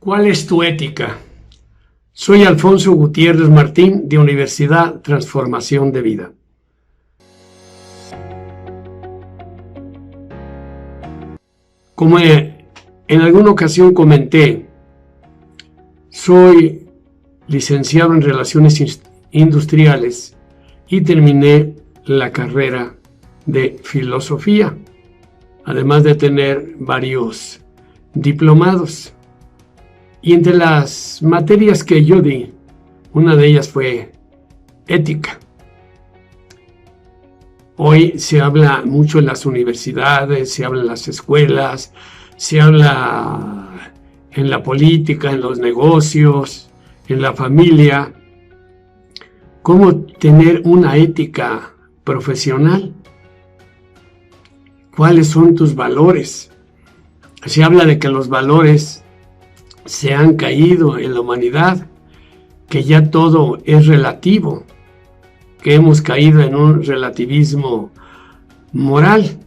¿Cuál es tu ética? Soy Alfonso Gutiérrez Martín de Universidad Transformación de Vida. Como en alguna ocasión comenté, soy licenciado en Relaciones Industriales y terminé la carrera de Filosofía, además de tener varios diplomados. Y entre las materias que yo di, una de ellas fue ética. Hoy se habla mucho en las universidades, se habla en las escuelas, se habla en la política, en los negocios, en la familia, cómo tener una ética profesional. ¿Cuáles son tus valores? Se habla de que los valores se han caído en la humanidad, que ya todo es relativo, que hemos caído en un relativismo moral.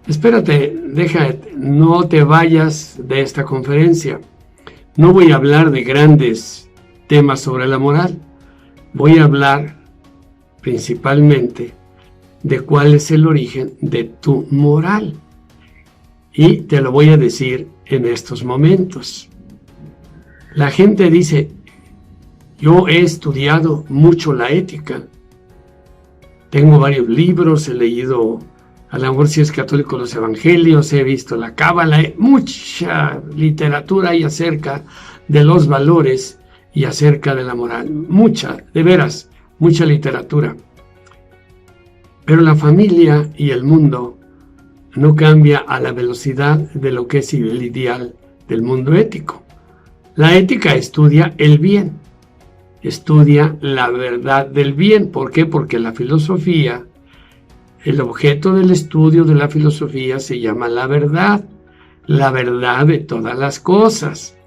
Espérate, no te vayas de esta conferencia. No voy a hablar de grandes temas sobre la moral. Voy a hablar principalmente de cuál es el origen de tu moral. Y te lo voy a decir en estos momentos. La gente dice, yo he estudiado mucho la ética. Tengo varios libros, he leído, a lo mejor si es católico, los evangelios, he visto la cábala, mucha literatura hay acerca de los valores y acerca de la moral. Mucha, de veras, mucha literatura. Pero la familia y el mundo no cambia a la velocidad de lo que es el ideal del mundo ético. La ética estudia el bien, estudia la verdad del bien. ¿Por qué? Porque la filosofía, el objeto del estudio de la filosofía se llama la verdad de todas las cosas.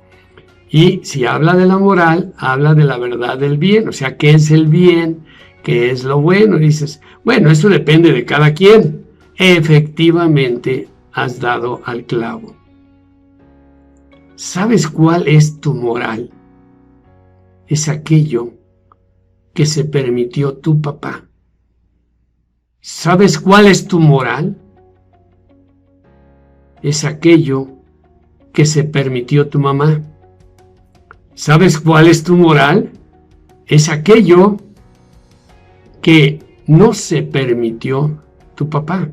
Y si habla de la moral, habla de la verdad del bien, o sea, ¿qué es el bien? ¿Qué es lo bueno? Y dices, bueno, eso depende de cada quien. Efectivamente, has dado al clavo. ¿Sabes cuál es tu moral? Es aquello que se permitió tu papá. ¿Sabes cuál es tu moral? Es aquello que se permitió tu mamá. ¿Sabes cuál es tu moral? Es aquello que no se permitió tu papá.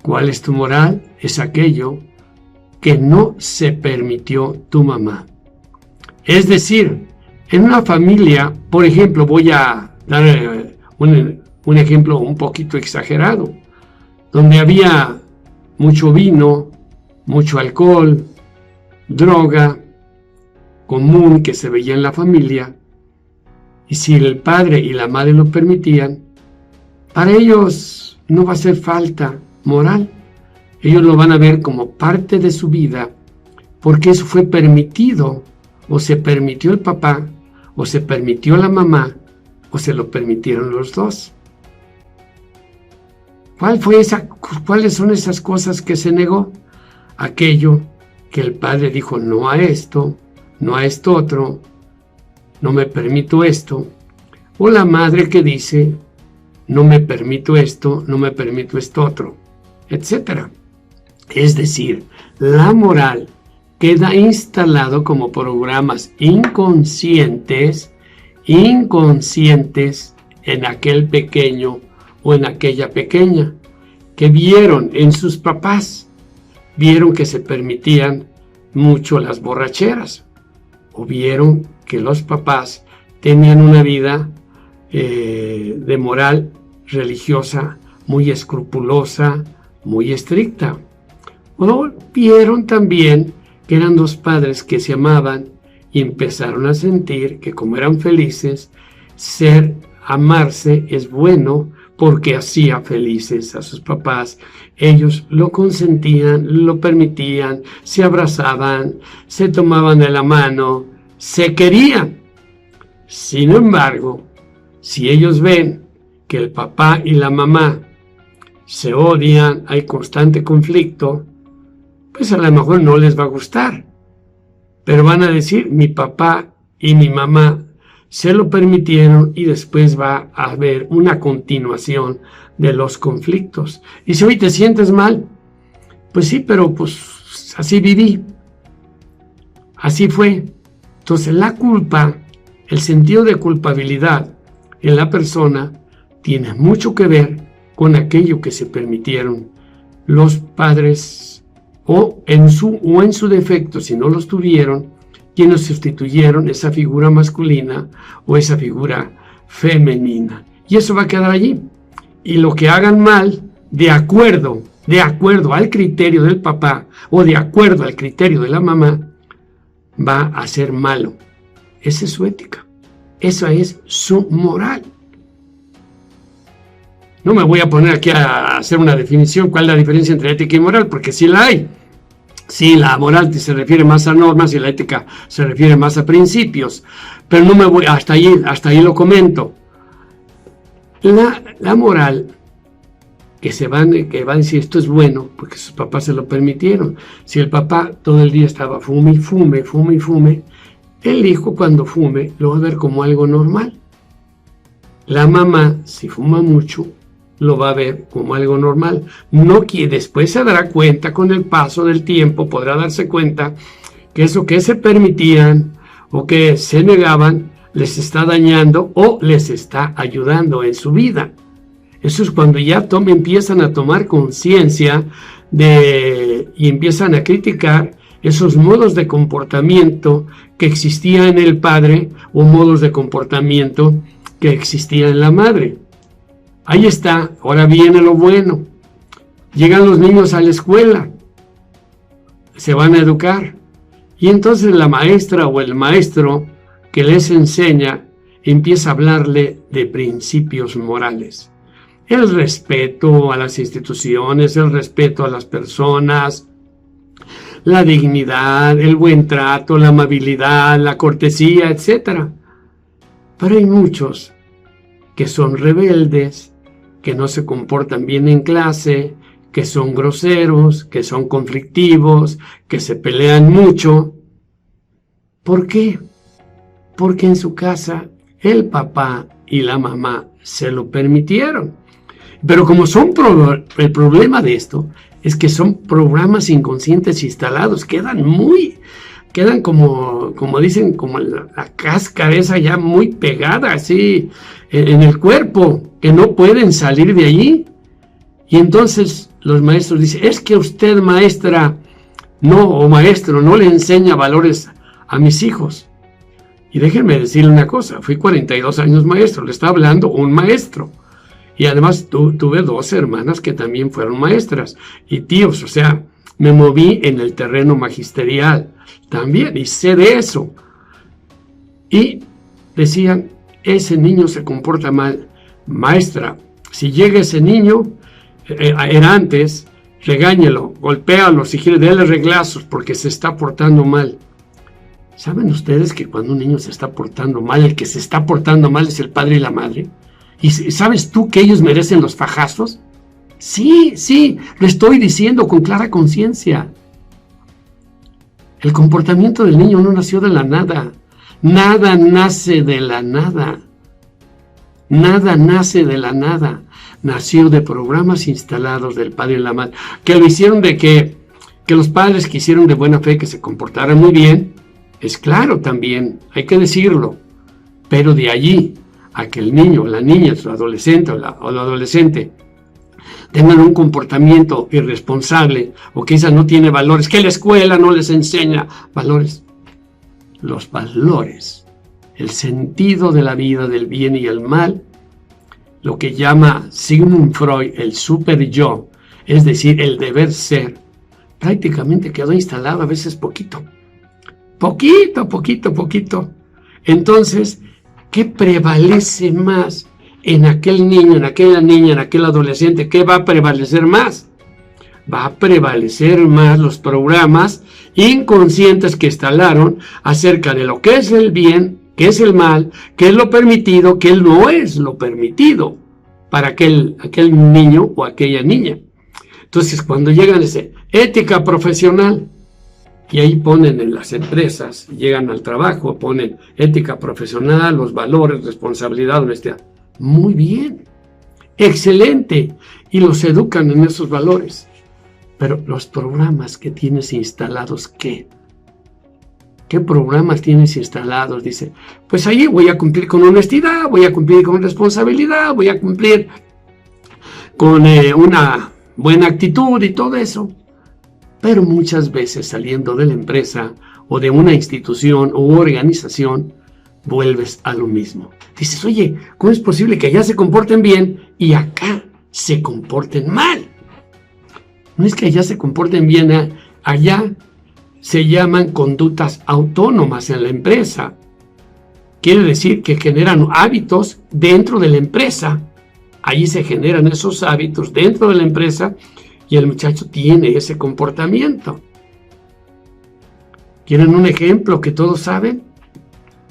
¿Cuál es tu moral? Es aquello que no se permitió tu mamá. Es decir, en una familia, por ejemplo, voy a dar un ejemplo un poquito exagerado, donde había mucho vino, mucho alcohol, droga común que se veía en la familia, y si el padre y la madre lo permitían, para ellos no va a hacer falta moral. Ellos lo van a ver como parte de su vida, porque eso fue permitido, o se permitió el papá, o se permitió la mamá, o se lo permitieron los dos. ¿Cuáles son esas cosas que se negó? Aquello que el padre dijo, no a esto, no a esto otro, no me permito esto, o la madre que dice, no me permito esto, no me permito esto otro, etcétera. Es decir, la moral queda instalado como programas inconscientes en aquel pequeño o en aquella pequeña, que vieron en sus papás, vieron que se permitían mucho las borracheras, o vieron que los papás tenían una vida de moral religiosa muy escrupulosa, muy estricta. O vieron también que eran dos padres que se amaban y empezaron a sentir que como eran felices, amarse es bueno porque hacía felices a sus papás. Ellos lo consentían, lo permitían, se abrazaban, se tomaban de la mano, se querían. Sin embargo, si ellos ven que el papá y la mamá se odian, hay constante conflicto, pues a lo mejor no les va a gustar. pero van a decir, mi papá y mi mamá se lo permitieron y después va a haber una continuación de los conflictos. Y si hoy te sientes mal, pues sí, pero pues así viví, así fue. Entonces la culpa, el sentido de culpabilidad en la persona tiene mucho que ver con aquello que se permitieron los padres o en su defecto, si no los tuvieron, quienes sustituyeron esa figura masculina o esa figura femenina. Y eso va a quedar allí. Y lo que hagan mal, de acuerdo al criterio del papá o de acuerdo al criterio de la mamá, va a ser malo. Esa es su ética. Esa es su moral. No me voy a poner aquí a hacer una definición, cuál es la diferencia entre ética y moral, porque sí la hay. Sí, la moral se refiere más a normas y la ética se refiere más a principios, pero no me voy, hasta ahí lo comento. La moral, que va a decir esto es bueno, porque sus papás se lo permitieron. Si el papá todo el día estaba fume y fume, el hijo cuando fume lo va a ver como algo normal. La mamá, si fuma mucho, lo va a ver como algo normal. No que después se dará cuenta con el paso del tiempo, podrá darse cuenta que eso que se permitían o que se negaban les está dañando o les está ayudando en su vida. Eso es cuando ya empiezan a tomar conciencia y empiezan a criticar esos modos de comportamiento que existían en el padre o modos de comportamiento que existían en la madre. Ahí está, ahora viene lo bueno. Llegan los niños a la escuela, se van a educar, y entonces la maestra o el maestro que les enseña empieza a hablarle de principios morales. El respeto a las instituciones, el respeto a las personas, la dignidad, el buen trato, la amabilidad, la cortesía, etc. Pero hay muchos que son rebeldes, que no se comportan bien en clase, que son groseros, que son conflictivos, que se pelean mucho. ¿Por qué? Porque en su casa el papá y la mamá se lo permitieron. Pero como el problema de esto es que son programas inconscientes instalados, quedan como dicen, como la cáscara esa ya muy pegada así en el cuerpo, que no pueden salir de allí. Y entonces los maestros dicen, es que usted maestra o maestro no le enseña valores a mis hijos. Y déjenme decirle una cosa, fui 42 años maestro, le está hablando un maestro. Y además tuve 2 hermanas que también fueron maestras y tíos, o sea, me moví en el terreno magisterial también y sé de eso. Y decían, ese niño se comporta mal. Maestra, si llega ese niño, era antes, regáñelo, golpéalo, si quiere, déle reglazos porque se está portando mal. ¿Saben ustedes que cuando un niño se está portando mal, el que se está portando mal es el padre y la madre? ¿Y sabes tú que ellos merecen los fajazos? Sí, lo estoy diciendo con clara conciencia. El comportamiento del niño no nació de la nada. Nada nace de la nada. Nada nace de la nada. Nació de programas instalados del padre y la madre, que lo hicieron de que los padres quisieron de buena fe que se comportaran muy bien. Es claro también, hay que decirlo. Pero de allí a que el niño, la niña, el adolescente o la adolescente tengan un comportamiento irresponsable o que esa no tiene valores, que la escuela no les enseña valores. Los valores, el sentido de la vida, del bien y el mal, lo que llama Sigmund Freud el super yo, es decir, el deber ser, prácticamente quedó instalado a veces poquito. Entonces, ¿qué prevalece más en aquel niño, en aquella niña, en aquel adolescente? ¿Qué va a prevalecer más? Va a prevalecer más los programas inconscientes que instalaron acerca de lo que es el bien, qué es el mal, qué es lo permitido, qué no es lo permitido para aquel niño o aquella niña. Entonces, cuando llegan a esa ética profesional, Y ahí ponen en las empresas, llegan al trabajo, ponen ética profesional, los valores, responsabilidad, honestidad. Muy bien, excelente. Y los educan en esos valores. Pero los programas que tienes instalados, ¿qué? ¿Qué programas tienes instalados? Dice, pues ahí voy a cumplir con honestidad, voy a cumplir con responsabilidad, voy a cumplir con una buena actitud y todo eso. Pero muchas veces saliendo de la empresa o de una institución u organización, vuelves a lo mismo. Dices, oye, ¿cómo es posible que allá se comporten bien y acá se comporten mal? No es que allá se comporten bien, allá se llaman conductas autónomas en la empresa. Quiere decir que generan hábitos dentro de la empresa. Allí se generan esos hábitos dentro de la empresa y el muchacho tiene ese comportamiento. ¿Quieren un ejemplo que todos saben?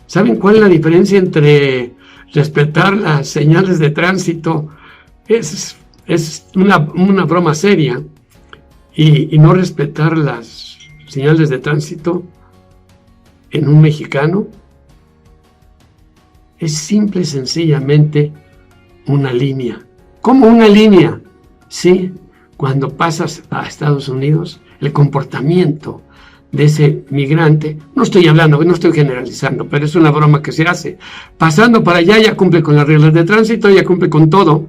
¿Saben cuál es la diferencia entre respetar las señales de tránsito? Es una broma seria. Y no respetar las señales de tránsito en un mexicano es simple y sencillamente una línea. ¿Cómo una línea? Sí, cuando pasas a Estados Unidos, el comportamiento de ese migrante, no estoy generalizando, pero es una broma que se hace. Pasando para allá ya cumple con las reglas de tránsito, ya cumple con todo.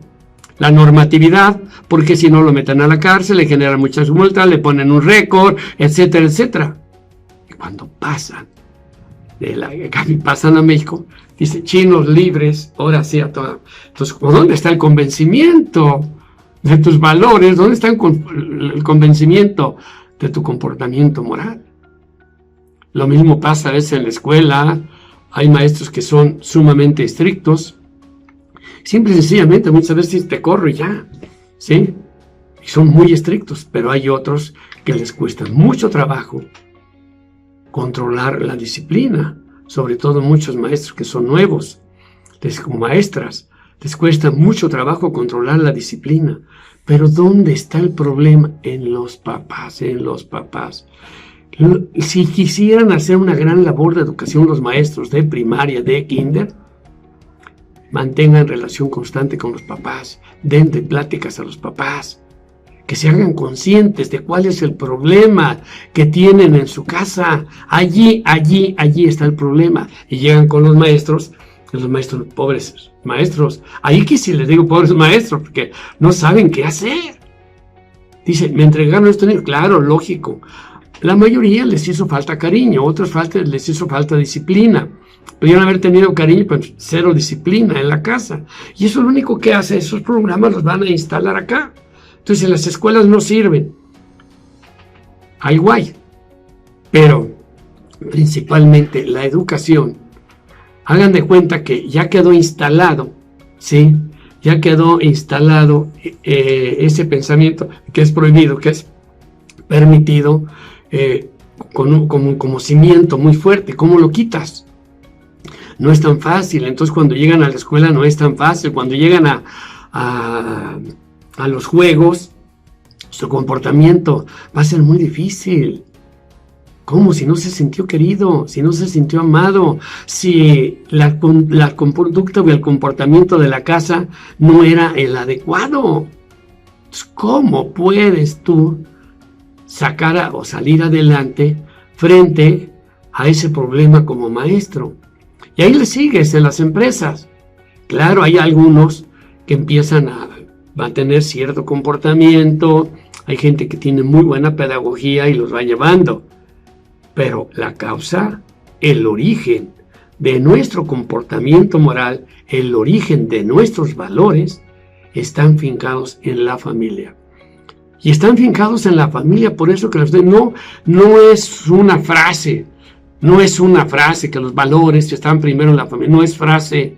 La normatividad, porque si no lo meten a la cárcel, le generan muchas multas, le ponen un récord, etcétera, etcétera. Y cuando pasan a México, dice, chinos libres, ahora sí a todo. Entonces, ¿dónde está el convencimiento de tus valores? ¿Dónde está el convencimiento de tu comportamiento moral? Lo mismo pasa a veces en la escuela. Hay maestros que son sumamente estrictos. Simple y sencillamente muchas veces te corro y ya, ¿sí? Y son muy estrictos, pero hay otros que les cuesta mucho trabajo controlar la disciplina, sobre todo muchos maestros que son nuevos, como maestras, les cuesta mucho trabajo controlar la disciplina. Pero ¿dónde está el problema? En los papás, Si quisieran hacer una gran labor de educación los maestros de primaria, de kinder, mantengan relación constante con los papás, den de pláticas a los papás, que se hagan conscientes de cuál es el problema que tienen en su casa. Allí está el problema. Y llegan con los maestros, pobres maestros. Ahí que sí les digo pobres maestros, porque no saben qué hacer. Dice, me entregaron esto, claro, lógico. La mayoría les hizo falta cariño, otras les hizo falta disciplina. Podrían haber tenido cariño, pero cero disciplina en la casa. Y eso es lo único que hace. Esos programas los van a instalar acá. Entonces en las escuelas no sirven. Hay guay. Pero principalmente la educación. Hagan de cuenta que ya quedó instalado, ¿sí? Ya quedó instalado ese pensamiento que es prohibido, que es permitido, como cimiento muy fuerte. ¿Cómo lo quitas? No es tan fácil. Entonces cuando llegan a la escuela no es tan fácil. Cuando llegan a los juegos, su comportamiento va a ser muy difícil. ¿Cómo? Si no se sintió querido, si no se sintió amado, si la conducta o el comportamiento de la casa no era el adecuado. ¿Cómo puedes tú sacar o salir adelante frente a ese problema como maestro? Y ahí le sigues en las empresas. Claro, hay algunos que empiezan a tener cierto comportamiento, hay gente que tiene muy buena pedagogía y los va llevando. Pero la causa, el origen de nuestro comportamiento moral, el origen de nuestros valores, están fincados en la familia. Y están fincados en la familia, por eso que no es una frase. No es una frase que los valores están primero en la familia, no es frase,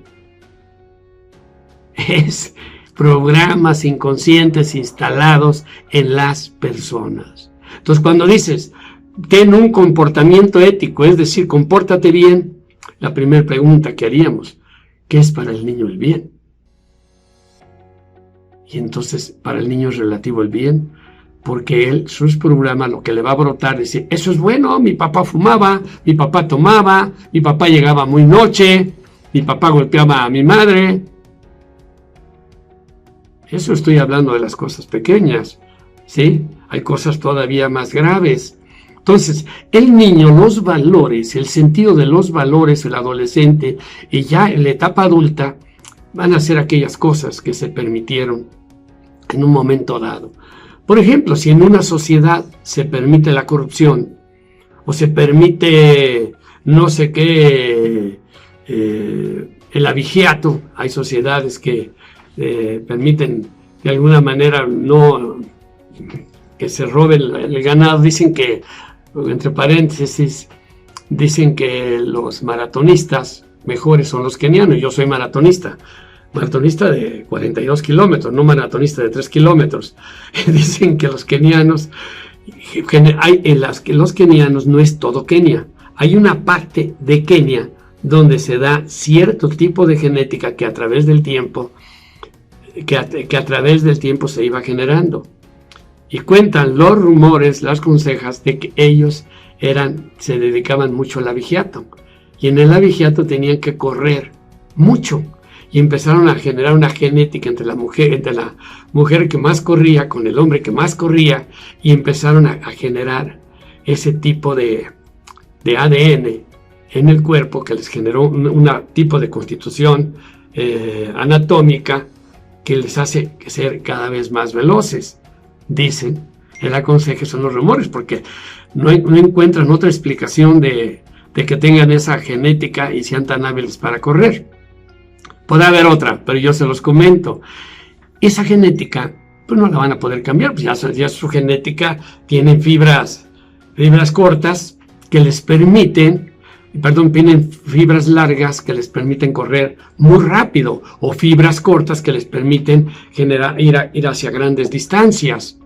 es programas inconscientes instalados en las personas. Entonces cuando dices, ten un comportamiento ético, es decir, compórtate bien, la primera pregunta que haríamos, ¿qué es para el niño el bien? Y entonces para el niño es relativo el bien, porque sus programas, lo que le va a brotar, dice, eso es bueno, mi papá fumaba, mi papá tomaba, mi papá llegaba muy noche, mi papá golpeaba a mi madre. Eso estoy hablando de las cosas pequeñas, ¿sí? Hay cosas todavía más graves. Entonces, el niño, los valores, el sentido de los valores, el adolescente, y ya en la etapa adulta, van a ser aquellas cosas que se permitieron en un momento dado. Por ejemplo, si en una sociedad se permite la corrupción, o se permite no sé qué, el abigeato, hay sociedades que permiten de alguna manera no que se robe el ganado. Dicen que, entre paréntesis, dicen que los maratonistas mejores son los kenianos. Yo soy maratonista de 42 kilómetros, no maratonista de 3 kilómetros. Dicen que los kenianos, los kenianos no es todo Kenia. Hay una parte de Kenia donde se da cierto tipo de genética que a través del tiempo se iba generando. Y cuentan los rumores, las consejas, de que ellos se dedicaban mucho al abigeato. Y en el abigeato tenían que correr mucho. Y empezaron a generar una genética entre la mujer que más corría con el hombre que más corría. Y empezaron a generar ese tipo de ADN en el cuerpo que les generó un tipo de constitución anatómica que les hace ser cada vez más veloces. Dicen, el aconseje son los rumores, porque no encuentran otra explicación de que tengan esa genética y sean tan hábiles para correr. Puede haber otra, pero yo se los comento. Esa genética, pues no la van a poder cambiar, pues ya su genética tienen fibras cortas que les permiten, tienen fibras largas que les permiten correr muy rápido, o fibras cortas que les permiten ir hacia grandes distancias.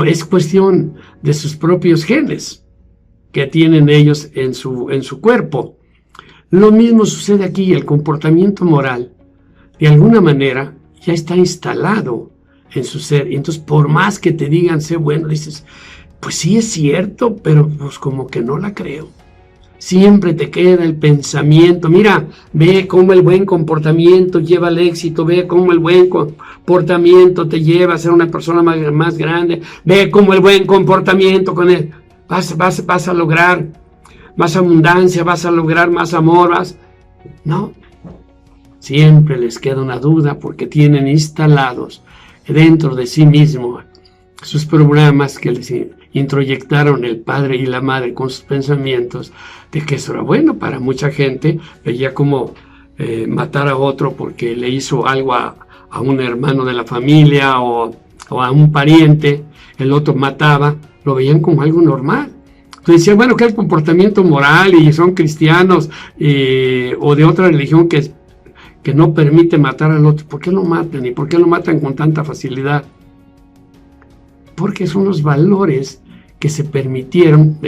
Es cuestión de sus propios genes que tienen ellos en su cuerpo. Lo mismo sucede aquí. El comportamiento moral, de alguna manera, ya está instalado en su ser. Y entonces, por más que te digan, sé bueno, dices, pues sí es cierto, pero pues como que no la creo. Siempre te queda el pensamiento, mira, ve cómo el buen comportamiento lleva al éxito, ve cómo el buen comportamiento te lleva a ser una persona más grande, ve cómo el buen comportamiento con él vas a lograr más abundancia, vas a lograr más amor, No, siempre les queda una duda porque tienen instalados dentro de sí mismos sus programas que les introyectaron el padre y la madre con sus pensamientos de que eso era bueno. Para mucha gente veía como matar a otro porque le hizo algo a un hermano de la familia o a un pariente, el otro mataba, lo veían como algo normal. Entonces decían, bueno, que es comportamiento moral y son cristianos o de otra religión que no permite matar al otro. ¿Por qué lo matan? ¿Y por qué lo matan con tanta facilidad? Porque son los valores que se permitieron,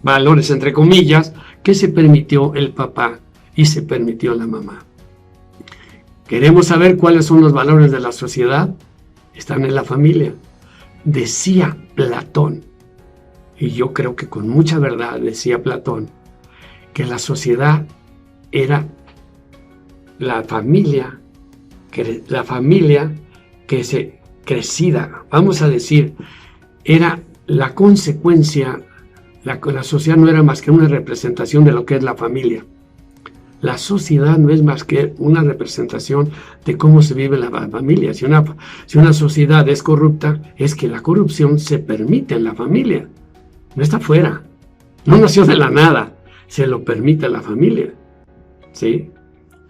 valores entre comillas, que se permitió el papá y se permitió la mamá. ¿Queremos saber cuáles son los valores de la sociedad? Están en la familia. Decía Platón, y yo creo que con mucha verdad decía Platón, que la sociedad era la familia que se crecida, vamos a decir, era la consecuencia. La sociedad no era más que una representación de lo que es la familia. La sociedad no es más que una representación de cómo se vive la familia. Si una sociedad es corrupta, es que la corrupción se permite en la familia. No está fuera. No nació de la nada. Se lo permite a la familia. ¿Sí?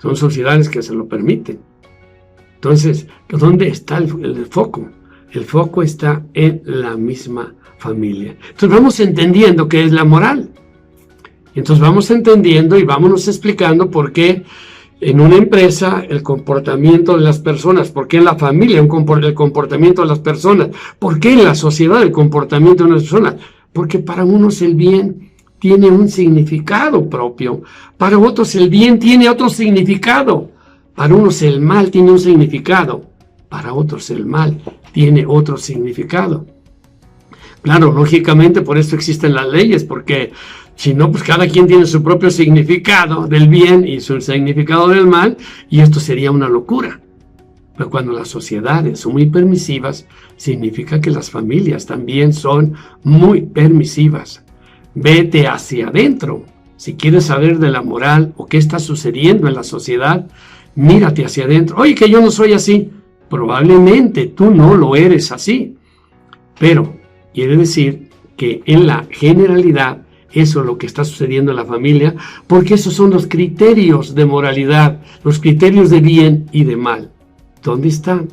Son sociedades que se lo permiten. Entonces, ¿dónde está el foco? El foco está en la misma familia. Entonces vamos entendiendo qué es la moral. Entonces vamos entendiendo y vámonos explicando por qué en una empresa el comportamiento de las personas, por qué en la familia el comportamiento de las personas, por qué en la sociedad el comportamiento de las personas. Porque para unos el bien tiene un significado propio, para otros el bien tiene otro significado, para unos el mal tiene un significado, para otros el mal tiene otro significado. Claro, lógicamente por eso existen las leyes, porque si no, pues cada quien tiene su propio significado del bien y su significado del mal, y esto sería una locura. Pero cuando las sociedades son muy permisivas, significa que las familias también son muy permisivas. Vete hacia adentro. Si quieres saber de la moral o qué está sucediendo en la sociedad, mírate hacia adentro. Oye, que yo no soy así. Probablemente tú no lo eres así. Pero quiere decir que en la generalidad eso es lo que está sucediendo en la familia, porque esos son los criterios de moralidad, los criterios de bien y de mal. ¿Dónde están?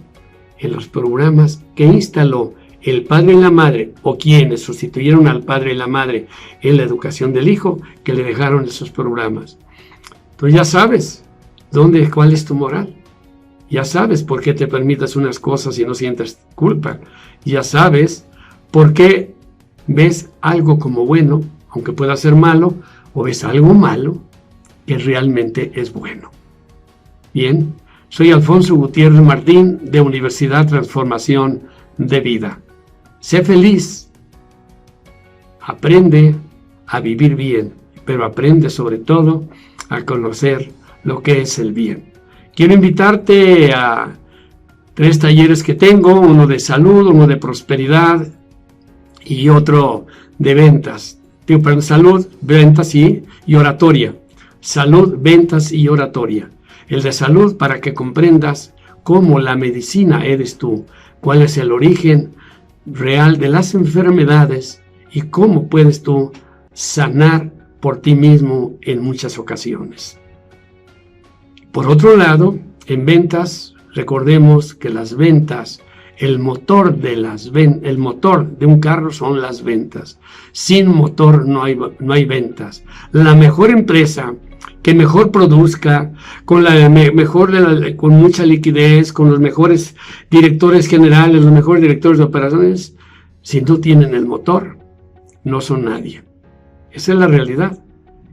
En los programas que instaló el padre y la madre, o quienes sustituyeron al padre y la madre en la educación del hijo, que le dejaron esos programas. Tú ya sabes cuál es tu moral. Ya sabes por qué te permites unas cosas y no sientes culpa. Ya sabes por qué ves algo como bueno, aunque pueda ser malo, o ves algo malo que realmente es bueno. Bien, soy Alfonso Gutiérrez Martín de Universidad Transformación de Vida. Sé feliz, aprende a vivir bien, pero aprende sobre todo a conocer lo que es el bien. Quiero invitarte a 3 talleres que tengo, uno de salud, uno de prosperidad y otro de ventas. Salud, ventas y oratoria. Salud, ventas y oratoria. El de salud para que comprendas cómo la medicina eres tú, cuál es el origen real de las enfermedades y cómo puedes tú sanar por ti mismo en muchas ocasiones. Por otro lado, en ventas, recordemos que las ventas, el motor de un carro son las ventas. Sin motor no hay ventas. La mejor empresa que mejor produzca, con mucha liquidez, con los mejores directores generales, los mejores directores de operaciones, si no tienen el motor, no son nadie. Esa es la realidad.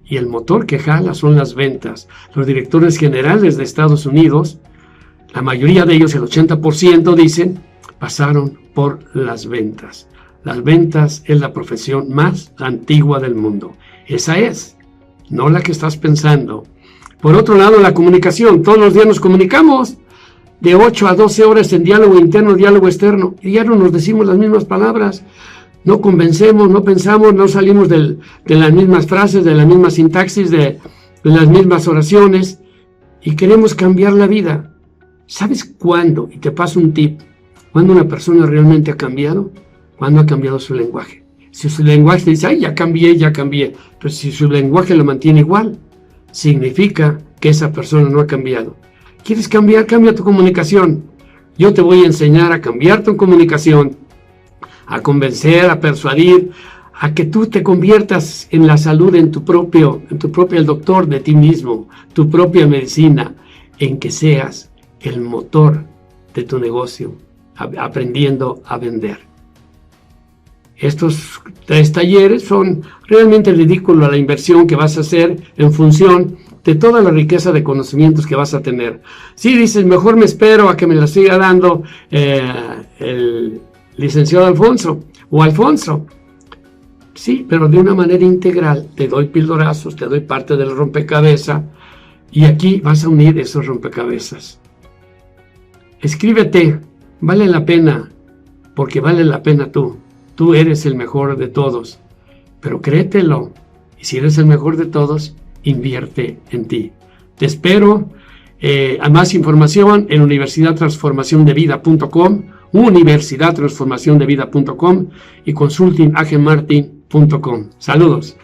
Y el motor que jala son las ventas. Los directores generales de Estados Unidos, la mayoría de ellos, el 80%, dicen, pasaron por las ventas. Las ventas es la profesión más antigua del mundo. Esa es, no la que estás pensando. Por otro lado, la comunicación. Todos los días nos comunicamos de 8 a 12 horas en diálogo interno, diálogo externo. Y ya no nos decimos las mismas palabras. No convencemos, no pensamos, no salimos de las mismas frases, de la misma sintaxis, de las mismas oraciones. Y queremos cambiar la vida. ¿Sabes cuándo? Y te paso un tip. ¿Cuándo una persona realmente ha cambiado? Cuando ha cambiado su lenguaje. Si su lenguaje dice, ay, ya cambié. Pero si su lenguaje lo mantiene igual, significa que esa persona no ha cambiado. ¿Quieres cambiar? Cambia tu comunicación. Yo te voy a enseñar a cambiar tu comunicación, a convencer, a persuadir, a que tú te conviertas en la salud, el doctor de ti mismo, tu propia medicina, en que seas el motor de tu negocio, aprendiendo a vender. Estos 3 talleres son realmente ridículos a la inversión que vas a hacer en función de toda la riqueza de conocimientos que vas a tener. Si dices, mejor me espero a que me la siga dando el licenciado Alfonso o Alfonso. Sí, pero de una manera integral. Te doy pildorazos, te doy parte del rompecabezas y aquí vas a unir esos rompecabezas. Escríbete, vale la pena, porque vale la pena tú. Tú eres el mejor de todos, pero créetelo. Y si eres el mejor de todos, invierte en ti. Te espero. A más información en universidadtransformaciondevida.com, universidadtransformaciondevida.com y consultingagemartin.com. Saludos.